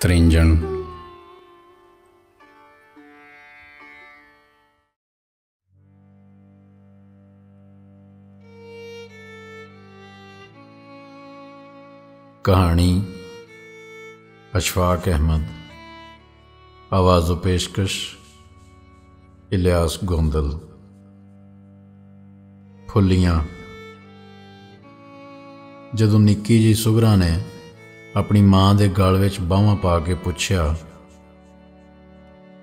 ਤ੍ਰਿੰਜਣ। कहानी अशफाक अहमद, आवाज़ो पेशकश इलियास गोंदल। फुल्लियां। जदों निक्की जी सुगरा ने अपनी माँ के गल विच बाहां पा के पुछया,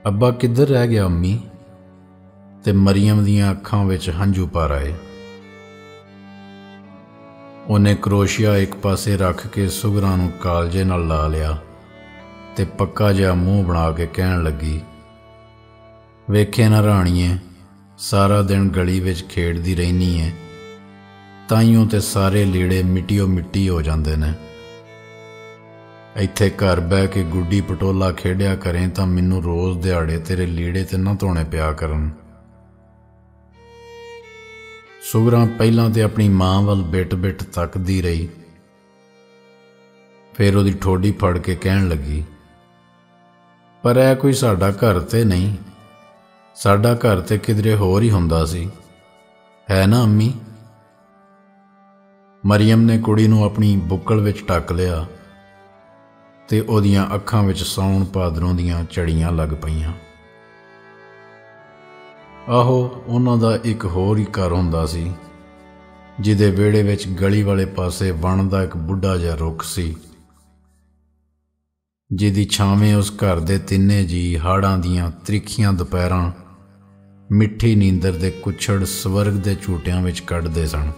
अब्बा किधर रह गया अम्मी, ते मरियम दियां अखां विच हंझू भर आए। उन्हें क्रोशिया एक पासे रख के सुगरा नूं कालजे नाल ला लिया ते पक्का जिहा मूँह बना के कहण लगी, वेखे ना राणीए, सारा दिन गली विच खेडदी रहिनी है, ताइयों ते सारे लीड़े मिट्टियो मिट्टी हो जांदे ने। इत्थे घर बह के गुड्डी पटोला खेडिया करें तां मैनूं रोज़ दिहाड़े तेरे लीड़े ते ना धोने पिया करन। सुगरा पहलां ते अपनी माँ वल बिट बिट तकदी रही, फिर उहदी ठोडी फड़ के कहण लगी, पर ऐ कोई साडा घर ते नहीं, साडा घर ते किधरे होर ही हुंदा सी, है ना अम्मी। मरियम ने कुड़ी नूं अपनी बुक्कल विच ढक लिया ते उहदियां अखां विच साउण भादरों दियां झड़ियां लग पईयां। आहो, उन्हां दा एक होर ही घर हुंदा सी, जिहदे विहड़े विच गली वाले पासे वन दा एक बुढ़ा जिहा रुख सी, जिहदी छावें उस घर दे तिन्ने जी हाड़ां दियां त्रिखियां दुपहरां मिट्ठी नींदर दे कुछड़ स्वर्ग दे झूटियां विच कढदे सन।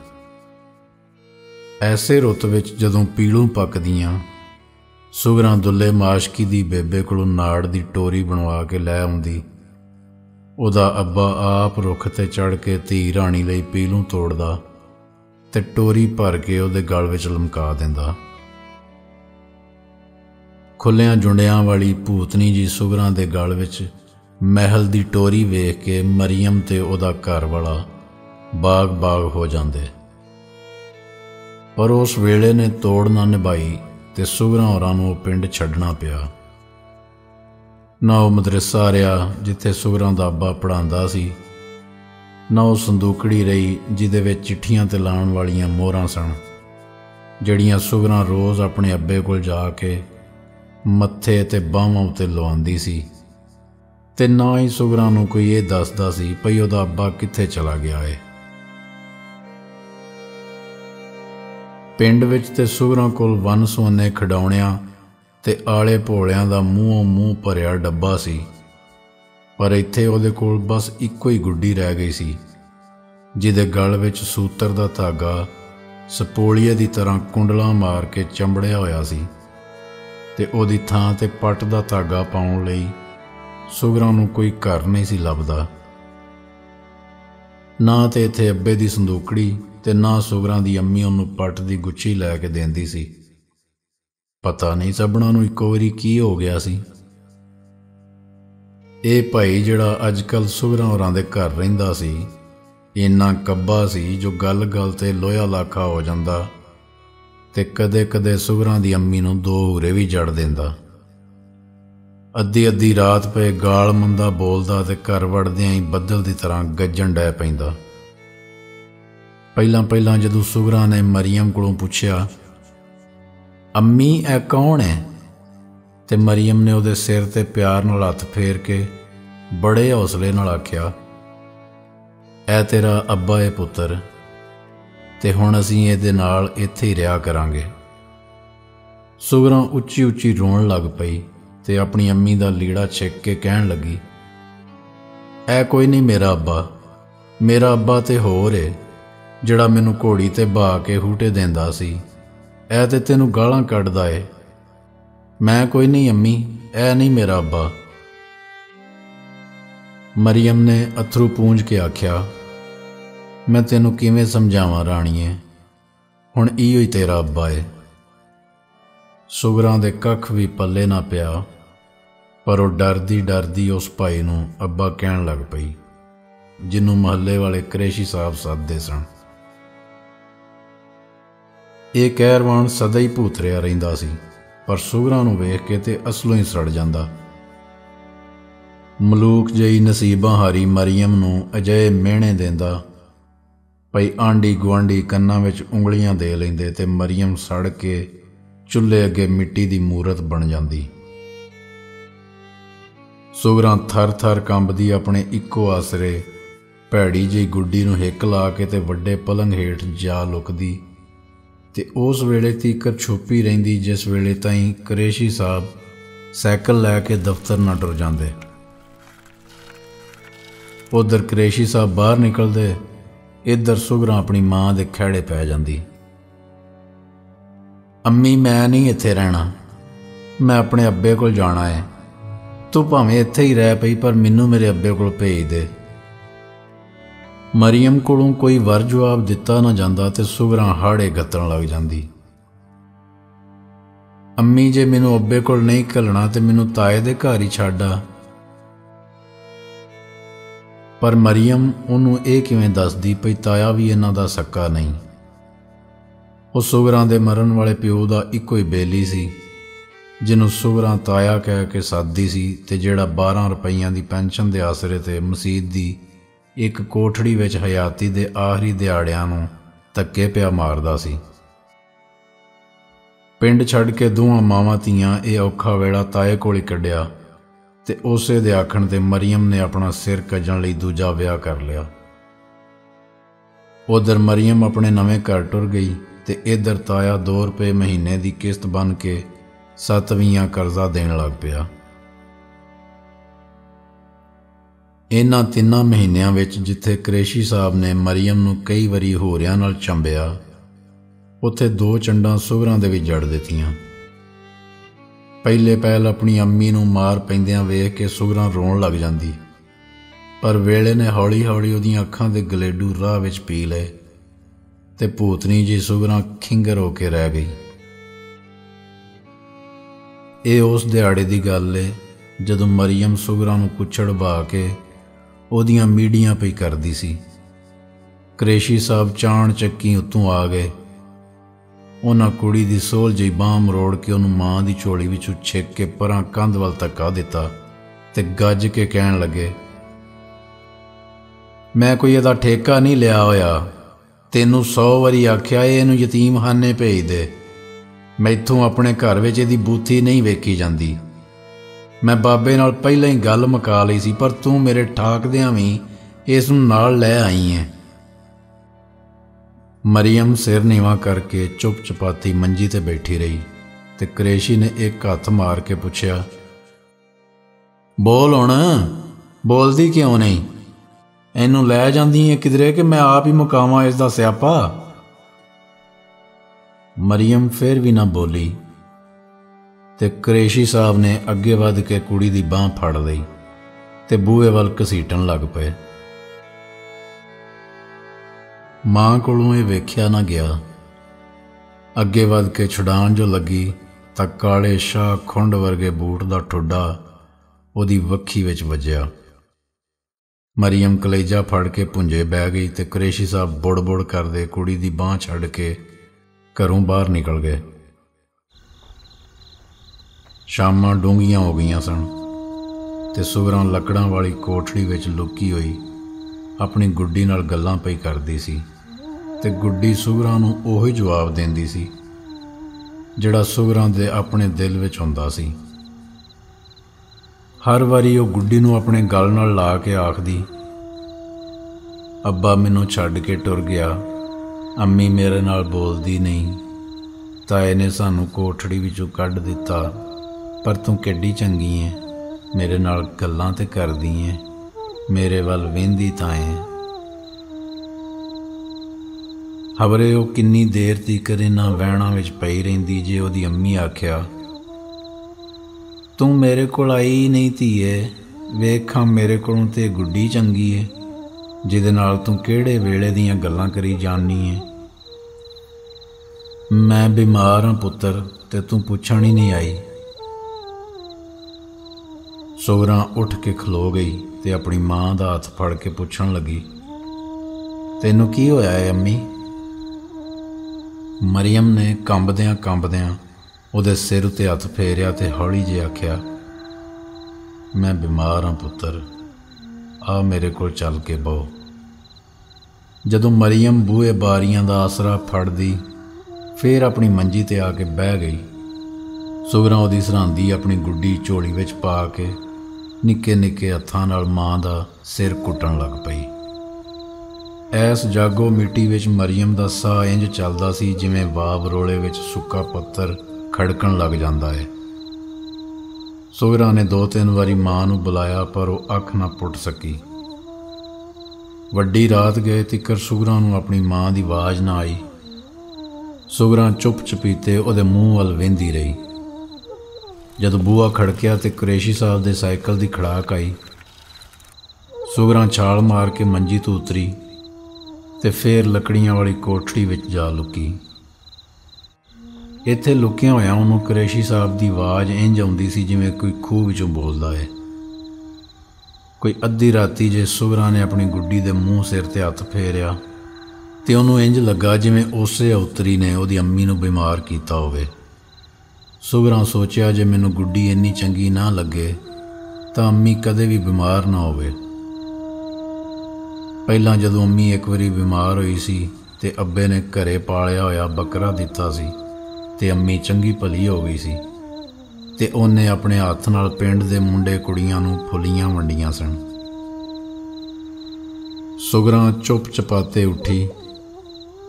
ऐसे रुत विच जदों पीलू पकदियां, सुगरा दुल्ले माशकी दी बेबे कोलों नाड़ दी टोरी बनवा के लै आउंदी। उहदा अब्बा आप रुख ते चढ़ के धी राणी लई पीलू तोड़दा ते टोरी भर के उहदे गल विच लमका दिंदा। खुल्लियां जुंडियां वाली भूतनी जी सुगरां दे गल विच महल दी टोरी वेख के मरियम ते उहदा घर वाला बाग बाग हो जांदे, पर उस वेले ने तोड़ ना निभाई ते सुगरां होरां नूं पिंड छड्डना पिया। ना वो मदरसा रहा जिथे सुगरां दा अब्बा पढ़ांदा सी, ना वो संदूकड़ी रही जिहदे विच चिट्ठियां ते लाण वालियां मोहरां सन, जड़ियां सुगरां रोज़ अपने अब्बे कोल जाके मत्थे ते बाहां उत्ते लवांदी सी, ते ना ही सुगरां नूं कोई ये दसदा सी भई उहदा अब्बा कित्थे चला गया है। पिंड विच ते सुगरां कोल वन सुवन्ने खिडौणियां ते आले भोलियां दा मूँहों मूँह भरिया डब्बा सी, पर इत्थे उहदे कोल बस इक्को ही गुड्डी रह गई सी, जिहदे गल विच सूतर दा धागा सपोलीए दी तरह कुंडलां मार के चंबड़िया होया सी, ते उहदी थां ते पट दा धागा पाउण लई सुगरां नूं कोई घर नहीं सी लभदा। ना ते इत्थे अब्बे दी संदूकड़ी ते ना सुगरां दी अम्मी उहनूं पट दी गुच्छी लै के देंदी सी। पता नहीं सबना नूं इक्को वारी की हो गया सी। ये भाई जिहड़ा अजकल सुगरां होरां दे घर रहिंदा सी, इन्ना कब्बा सी जो गल गल ते लोहा लाखा हो जांदा ते कदे कदे सुगरां दी अम्मी नूं दो हूरे भी जड़ देंदा। अद्धी अद्धी रात पे गाल मंदा बोलदा ते घर वड़दियां ही बदल दी तरह गज्जण डै पैंदा। पहिलां पहिलां जदों सुगरां ने मरियम कोलों पुछया, अम्मी ऐ कौन है, ते मरियम ने उहदे सिर ते प्यार नाल हत्थ फेर के बड़े हौसले नाल आख्या, ऐ तेरा अब्बा है पुत्तर, ते हुण असीं इहदे नाल इत्थे ही रहा करांगे। सुगरां उच्ची उच्ची रोण लग पई ते अपनी अम्मी दा लीड़ा छिक के कहण लगी, ऐ कोई नहीं मेरा अब्बा ते होर है, जिहड़ा मैनूं घोड़ी ते बहा के हूटे देंदा सी, ऐ ते तैनूं गालां कढदा है। मैं कोई नहीं अम्मी, ऐ नहीं मेरा अब्बा। मरियम ने अथरू पूंज के आख्या, मैं तैनूं किवें समझावां राणीए, हुण इहो ही तेरा अब्बा है। सुगरां दे कख भी पल्ले ना पिया, पर वह डरदी डरदी उस भाई नूं अब्बा कहण लग पई, जिन्नूं महल्ले वाले क्रेशी साहब सददे सन। ये कहरवान सदा ही भूतरिया रहिंदा सी, पर सुगरां नूं वेख के ते असलों ही सड़ जांदा। मलूक जई नसीबां हारी मरियम नूं अजਿਹੇ ਮਿਹਣੇ देंदा पई आंढी गुआंढी कन्नां विच उंगलियां दे लैंदे ते मरियम सड़ के चुल्हे अगे मिट्टी दी मूरत बन जांदी। सुगरां थर थर कंबदी अपने इक्को आसरे भैड़ी जी गुड्डी नूं हिक ला के ते वड्डे पलंग हेठ जा लुकदी ते उस वेले तीकर छुपी रहिंदी जिस वेले ताईं कुरैशी साहब सैकल लैके दफ्तर ना टुर जांदे। उधर कुरैशी साहब बाहर निकलदे, इधर सुगरां अपनी मां दे खैड़े पै जांदी। अम्मी मैं नहीं इत्थे रहना, मैं अपने अब्बे कोल जाना है। तू भावें इत्थे ही रह पई पर मैनू मेरे अब्बे कोल भेज दे। मरियम कोलों कोई वर जवाब दिता ना जांदा ते सुगरां हाड़े गत्तण लग जांदी। अम्मी जे मैनू अब्बे कोल नहीं घल्लना ते मैनू ताए दे घर ही छड्ड आ। पर मरियम उन्होंने यह किवें दसदी पई ताया भी इन्हां दा सक्का नहीं। वो सुगरां दे मरण वाले प्यो दा इक्को ही बेली सी जिन्हों सुगरां ताया कह के सददी सी ते जिहड़ा 12 रुपईयां दी पेंशन दे आसरे ते मसीत दी एक कोठड़ी विच हयाती दे आखरी दिहाड़ियां नूं धक्के पिया मारदा सी। पिंड छड्ड के दोवां मावां धीआं ये औखा वेला ताए कोल ही कढिया ते उसे दे आखण ते मरियम ने अपना सिर कजण लई दूजा विआह कर लिया। उधर मरियम अपने नवें घर टुर गई ते इधर ताया 2 रुपए महीने की किस्त बन के 7 करजा देण लग पिया। इन्हां 3 महीनों विच जिथे कुरैशी साहब ने मरियम नूं कई वारी होरियां नाल चंबिया, उत्थे 2 चंडां सुगरां दे भी जड़ दित्तियां। पहले पहल अपनी अम्मी नूं मार पैंदियां वेख के सुगरां रोण लग जांदी, पर वेले ने हौली हौली उहदियां अखां दे गलेडू राह विच पी लए ते भूतनी जी सुगरां खिंगर होके रह गई। ये उस दिहाड़े दी गल है जदों मरियम सुगरां नूं कुछड़ बहा के उहदियां मीडियां पई करदी सी। कुरैशी साहब चाण चक्की उत्तों आ गए। उन्हां कुड़ी दी सोल जी बांह मरोड़ के उन्हूं मां दी झोली विचों छिक के परां कंध वल धक्का दिता ते गज के कहण लगे, मैं कोई इहदा ठेका नहीं लिया होया। तैनूं 100 वारी आख्या इहनूं यतीमखाने भेज दे। मैथों अपने घर विच इहदी बूथी नहीं वेखी जांदी। मैं बाबे नाल पहलां ही गल मुका लई सी, पर तूं मेरे ठाकदियां भी इस नूं नाल लै आई है। मरियम सिर नीवा करके चुप चपाती मंजी ते बैठी रही ते कुरैशी ने एक हथ मार के पुछया, बोल हुण, बोलदी क्यों नहीं? इनू लै जांदी है किधरे कि मैं आप ही मुकावां इसदा स्यापा? मरियम फिर भी ना बोली ते कुरैशी साहब ने अगे वध के कुड़ी दी बांह फड़ लई ते बूहे वल घसीटण लग पे। मां कोलों ये वेख्या ना गया। अगे वध के छुड़ाण जो लगी तां काले शाह खुंड वर्गे बूट दा ठुड्डा उहदी वक्खी विच वजया। मरियम कलेजा फड़ के भुंजे बह गई ते कुरैशी साहब बुड़ बुड़ करदे कुड़ी दी बांह छड्ड के घरों बाहर निकल गए। शामां डूंघियां हो गईयां सन ते सुगरां लकड़ां वाली कोठड़ी विच लुकी होई अपनी गुड्डी नाल गल्लां पई करदी सी ते गुड्डी सुगरां नूं ओही जवाब देंदी सी जिहड़ा सुगरां दे अपने दिल विच हुंदा सी। हर वारी वो गुड्डी नूं अपने गल नाल ला के आखदी, अब्बा मैनूं छड्ड के टुर गया, अम्मी मेरे नाल बोलदी नहीं, ताए ने सानूं कोठड़ी विचों कढ दिता, पर तूं किड्डी चंगी है, मेरे नाल गल्लां ते करदी है, मेरे वल वेंदी तां है। खबरे वो किन्नी देर तीकर इन्हां वहणां विच पई रहिंदी जे उहदी अम्मी आख्या, तू मेरे कोल आई नहीं धीए, वेखां मेरे कोलों ते गुड्डी चंगी है जिहदे नाल तू किहड़े वेले दीयां गल्लां करी जानी है। मैं बीमार हाँ पुत्तर ते तू पुछण ही नहीं आई। सुगरां उठ के खलो गई ते अपनी मां दा हथ फड़ के पुछण लगी, तैनूं की होया है अम्मी? मरियम ने कंबदियां ਉਹਦੇ ਸਿਰ ਉੱਤੇ ਹੱਥ ਫੇਰਿਆ ਤੇ ਹੌਲੀ ਜਿਹੀ ਆਖਿਆ, ਮੈਂ ਬਿਮਾਰ ਹਾਂ ਪੁੱਤਰ, ਆ ਮੇਰੇ ਕੋਲ ਚੱਲ ਕੇ ਬਹੋ। ਜਦੋਂ ਮਰੀਅਮ ਬੂਹੇ ਬਾਰੀਆਂ ਦਾ ਆਸਰਾ ਫੜਦੀ ਫੇਰ ਆਪਣੀ ਮੰਜੀ ਤੇ ਆ ਕੇ ਬਹਿ ਗਈ। ਸੁਗਰਾਂ ਉਹਦੀ ਸਰਹਾਂਦੀ ਆਪਣੀ ਗੁੱਡੀ ਝੋਲੀ ਵਿੱਚ ਪਾ ਕੇ ਨਿੱਕੇ ਨਿੱਕੇ ਹੱਥਾਂ ਨਾਲ ਮਾਂ ਦਾ ਸਿਰ ਕੁੱਟਣ ਲੱਗ ਪਈ। ਐਸ ਜਾਗੋ ਮਿੱਟੀ ਵਿੱਚ ਮਰੀਅਮ ਦਾ ਸਾਹ ਇੰਝ ਚੱਲਦਾ ਸੀ ਜਿਵੇਂ ਵਾਵ ਰੋਲੇ ਵਿੱਚ ਸੁੱਕਾ ਪੱਥਰ ਖੜਕਣ ਲੱਗ ਜਾਂਦਾ ਹੈ। ਸੁਗਰਾਂ ਨੇ 2-3 ਵਾਰੀ ਮਾਂ ਨੂੰ ਬੁਲਾਇਆ ਪਰ ਉਹ ਅੱਖ ਨਾ ਪੁੱਟ ਸਕੀ। ਵੱਡੀ ਰਾਤ ਗਏ ਤਿੱਕਰ ਸੁਗਰਾਂ ਨੂੰ ਆਪਣੀ ਮਾਂ ਦੀ ਆਵਾਜ਼ ਨਾ ਆਈ। ਸੁਗਰਾਂ ਚੁੱਪ ਚਪੀਤੇ ਉਹਦੇ ਮੂੰਹ ਵੱਲ ਵੇਂਦੀ ਰਹੀ। ਜਦੋਂ ਬੂਹਾ ਖੜਕਿਆ ਤੇ ਕੁਰੈਸ਼ੀ ਸਾਹਿਬ ਦੇ ਸਾਈਕਲ ਦੀ ਖੜਾਕ ਆਈ, ਸੁਗਰਾਂ ਛਾਲ ਮਾਰ ਕੇ ਮੰਜੀ ਤੋਂ ਉਤਰੀ ਤੇ ਫੇਰ ਲੱਕੜੀਆਂ ਵਾਲੀ ਕੋਠੜੀ ਵਿੱਚ ਜਾ ਲੁਕੀ। ਇੱਥੇ ਲੁਕਿਆ ਹੋਇਆ ਉਹਨੂੰ ਕੁਰੈਸ਼ੀ ਸਾਹਿਬ ਦੀ ਆਵਾਜ਼ ਇੰਝ ਆਉਂਦੀ ਸੀ ਜਿਵੇਂ ਕੋਈ ਖੂਹ ਵਿੱਚੋਂ ਬੋਲਦਾ ਹੈ। ਕੋਈ ਅੱਧੀ ਰਾਤੀ ਜੇ ਸੁਗਰਾਂ ਨੇ ਆਪਣੀ ਗੁੱਡੀ ਦੇ ਮੂੰਹ ਸਿਰ ਤੇ ਹੱਥ ਫੇਰਿਆ ਤੇ ਉਹਨੂੰ ਇੰਝ ਲੱਗਾ ਜਿਵੇਂ ਉਸੇ ਉਤਰੀ ਨੇ ਉਹਦੀ ਅੰਮੀ ਨੂੰ ਬਿਮਾਰ ਕੀਤਾ ਹੋਵੇ। ਸੁਗਰਾਂ ਸੋਚਿਆ, ਜੇ ਮੈਨੂੰ ਗੁੱਡੀ ਇੰਨੀ ਚੰਗੀ ਨਾ ਲੱਗੇ ਤਾਂ ਅੰਮੀ ਕਦੇ ਵੀ ਬਿਮਾਰ ਨਾ ਹੋਵੇ। ਪਹਿਲਾਂ ਜਦੋਂ ਅੰਮੀ ਇੱਕ ਵਾਰੀ ਬਿਮਾਰ ਹੋਈ ਸੀ ਤੇ ਅੱਬੇ ਨੇ ਘਰੇ ਪਾਲਿਆ ਹੋਇਆ ਬੱਕਰਾ ਦਿੱਤਾ ਸੀ ਤੇ ਅੰਮੀ ਚੰਗੀ ਭਲੀ ਹੋ ਗਈ ਸੀ ਤੇ ਉਹਨੇ ਆਪਣੇ ਹੱਥ ਨਾਲ ਪਿੰਡ ਦੇ ਮੁੰਡੇ ਕੁੜੀਆਂ ਨੂੰ ਫੁੱਲੀਆਂ ਵੰਡੀਆਂ ਸਨ। ਸੁਗਰਾਂ ਚੁੱਪ ਚਪਾਤੇ ਉੱਠੀ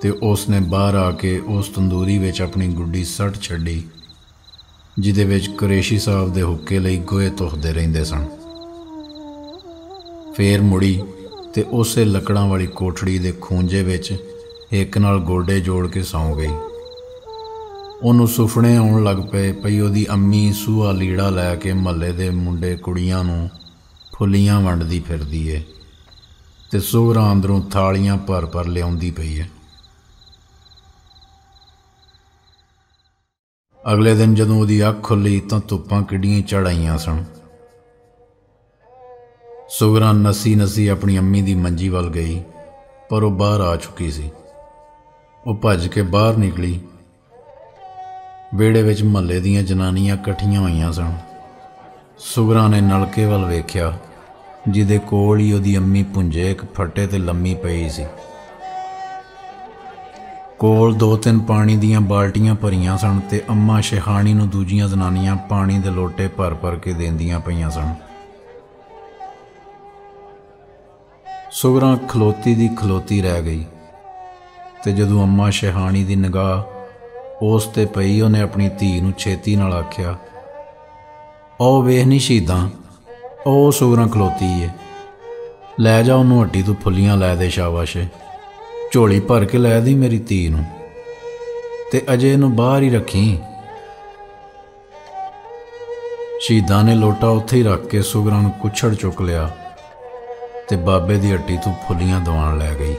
ਤੇ ਉਸਨੇ ਬਾਹਰ ਆ ਕੇ ਉਸ ਤੰਦੂਰੀ ਵਿੱਚ ਆਪਣੀ ਗੁੱਡੀ ਸੱਟ ਛੱਡੀ ਜਿਹਦੇ ਵਿੱਚ ਕੁਰੈਸ਼ੀ ਸਾਹਿਬ ਦੇ ਹੁੱਕੇ ਲਈ ਗੋਹੇ ਧੁਖਦੇ ਰਹਿੰਦੇ ਸਨ। ਫੇਰ ਮੁੜੀ ਤੇ ਉਸੇ ਲੱਕੜਾਂ ਵਾਲੀ ਕੋਠੜੀ ਦੇ ਖੂੰਜੇ ਵਿੱਚ ਇੱਕ ਨਾਲ ਗੋਡੇ ਜੋੜ ਕੇ ਸੌਂ ਗਈ। ਉਹਨੂੰ ਸੁਪਨੇ ਆਉਣ ਲੱਗ ਪਏ ਪਈ ਉਹਦੀ ਅੰਮੀ ਸੂਹਾ ਲੀੜਾ ਲੈ ਕੇ ਮਹੱਲੇ ਦੇ ਮੁੰਡੇ ਕੁੜੀਆਂ ਨੂੰ ਫੁੱਲੀਆਂ ਵੰਡਦੀ ਫਿਰਦੀ ਏ ਤੇ ਸੁਗਰਾਂ ਅੰਦਰੋਂ ਥਾਲੀਆਂ ਭਰ ਭਰ ਲਿਆਉਂਦੀ ਪਈ ਹੈ। ਅਗਲੇ ਦਿਨ ਜਦੋਂ ਉਹਦੀ ਅੱਖ ਖੁੱਲ੍ਹੀ ਤਾਂ ਧੁੱਪਾਂ ਕਿੱਡੀਆਂ ਚੜ੍ਹ ਆਈਆਂ ਸਨ। ਸੁਗਰਾਂ ਨੱਸੀ ਨੱਸੀ ਆਪਣੀ ਅੰਮੀ ਦੀ ਮੰਜੀ ਵੱਲ ਗਈ ਪਰ ਉਹ ਬਾਹਰ ਆ ਚੁੱਕੀ ਸੀ। ਉਹ ਭੱਜ ਕੇ ਬਾਹਰ ਨਿਕਲੀ। ਵਿਹੜੇ ਵਿੱਚ ਮਹੱਲੇ ਦੀਆਂ ਜਨਾਨੀਆਂ ਇਕੱਠੀਆਂ ਹੋਈਆਂ ਸਨ। ਸੁਗਰਾਂ ਨੇ ਨਲਕੇ ਵੱਲ ਵੇਖਿਆ ਜਿਹਦੇ ਕੋਲ ਹੀ ਉਹਦੀ ਅੰਮੀ ਪੁੰਜੇ ਇੱਕ ਫੱਟੇ ਤੇ ਲੰਮੀ ਪਈ ਸੀ। ਕੋਲ 2-3 ਪਾਣੀ ਦੀਆਂ ਬਾਲਟੀਆਂ ਭਰੀਆਂ ਸਨ ਤੇ ਅੰਮਾ ਸ਼ੇਹਾਣੀ ਨੂੰ ਦੂਜੀਆਂ ਜ਼ਨਾਨੀਆਂ ਪਾਣੀ ਦੇ ਲੋਟੇ ਭਰ ਭਰ ਕੇ ਦੇਂਦੀਆਂ ਪਈਆਂ ਸਨ। ਸੁਗਰਾਂ ਖਲੋਤੀ ਦੀ ਖਲੋਤੀ ਰਹਿ ਗਈ ਤੇ ਜਦੋਂ ਅੰਮਾ ਸ਼ੇਹਾਣੀ ਦੀ ਨਿਗਾਹ ਉਸ ਤੇ ਪਈ ਉਹਨੇ ਆਪਣੀ ਧੀ ਨੂੰ ਛੇਤੀ ਨਾਲ ਆਖਿਆ, ਉਹ ਵੇਖ ਨੀ ਸ਼ਹੀਦਾਂ, ਉਹ ਸੁਗਰਾਂ ਖਲੋਤੀ ਏ, ਲੈ ਜਾ ਉਹਨੂੰ ਹੱਟੀ ਤੋਂ ਫੁੱਲੀਆਂ ਲੈ ਦੇ, ਸ਼ਾਬਾਸ਼, ਝੋਲੀ ਭਰ ਕੇ ਲੈ ਦੀ ਮੇਰੀ ਧੀ ਨੂੰ ਤੇ ਅਜੇ ਇਹਨੂੰ ਬਾਹਰ ਹੀ ਰੱਖੀ। ਸ਼ਹੀਦਾਂ ਨੇ ਲੋਟਾ ਉੱਥੇ ਹੀ ਰੱਖ ਕੇ ਸੁਗਰਾਂ ਨੂੰ ਕੁੱਛੜ ਚੁੱਕ ਲਿਆ ਤੇ ਬਾਬੇ ਦੀ ਹੱਟੀ ਤੋਂ ਫੁੱਲੀਆਂ ਦਿਵਾਉਣ ਲੈ ਗਈ।